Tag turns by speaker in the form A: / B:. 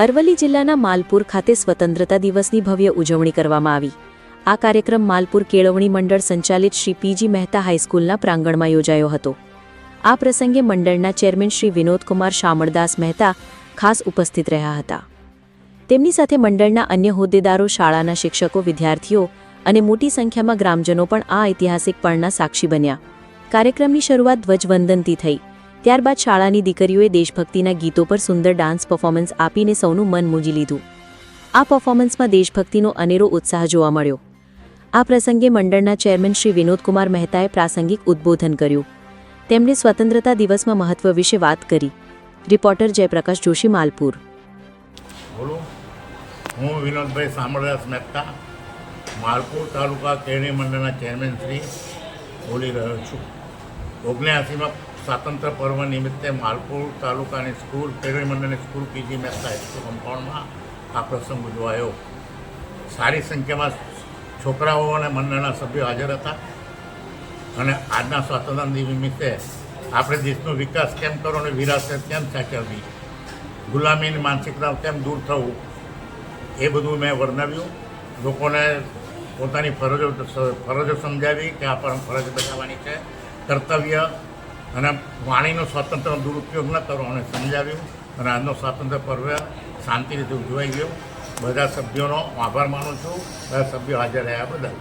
A: અરવલ્લી જિલ્લાના માલપુર ખાતે સ્વતંત્રતા દિવસની ભવ્ય ઉજવણી કરવામાં આવી। આ કાર્યક્રમ માલપુર કેળવણી મંડળ સંચાલિત શ્રી પીજી મહેતા હાઈસ્કૂલના પ્રાંગણમાં યોજાયો હતો। આ પ્રસંગે મંડળના ચેરમેન શ્રી વિનોદકુમાર શામળદાસ મહેતા ખાસ ઉપસ્થિત રહ્યા હતા। તેમની સાથે મંડળના અન્ય હોદ્દેદારો, શાળાના શિક્ષકો, વિદ્યાર્થીઓ અને મોટી સંખ્યામાં ગ્રામજનો પણ આ ઐતિહાસિક પળના સાક્ષી બન્યા। કાર્યક્રમની શરૂઆત ધ્વજવંદનથી થઈ। ત્યારબાદ શાળાની દીકરીઓએ દેશભક્તિના ગીતો પર સુંદર ડાન્સ પરફોર્મન્સ આપીને સૌનું મન મોજી લીધું। આ પરફોર્મન્સમાં દેશભક્તિનો અનેરો ઉત્સાહ જોવા મળ્યો। આ પ્રસંગે મંડળના ચેરમેન શ્રી વિનોદકુમાર મહેતાએ પ્રાસંગિક ઉદ્બોધન કર્યું। તેમણે સ્વતંત્રતા દિવસમાં મહત્વ વિશે વાત કરી। રિપોર્ટર જયપ્રકાશ જોશી, માલપુર।
B: હું વિનોદભાઈ શામળદાસ મહેતા, માલપુર તાલુકા કેળવણી મંડળના ચેરમેન શ્રી બોલી રહ્યો છું। 79માં સ્વાતંત્ર્ય પર્વ નિમિત્તે માલપુર તાલુકાની સ્કૂલ કેળવણી મંડળની સ્કૂલ પીજી મહેતા હાઈસ્કૂલ કમ્પાઉન્ડમાં આ પ્રસંગ ઉજવાયો। સારી સંખ્યામાં છોકરાઓ અને મંડળના સભ્યો હાજર હતા અને આજના સ્વાતંત્ર્ય દિવસ નિમિત્તે આપણે દેશનો વિકાસ કેમ કરવો અને વિરાસત કેમ સાચવવી, ગુલામીની માનસિકતા કેમ દૂર થવું, એ બધું મેં વર્ણવ્યું। લોકોને પોતાની ફરજો સમજાવી કે આ ફરજ બજાવવાની છે, કર્તવ્ય અને વાણીનો સ્વાતંત્ર્યનો દુરુપયોગ ન કરવો અને સમજાવ્યું। અને આજનો સ્વાતંત્ર્ય પર્વ શાંતિ રીતે ઉજવાઈ ગયો। બધા સભ્યોનો આભાર માનું છું, બધા સભ્યો હાજર રહ્યા બદલ।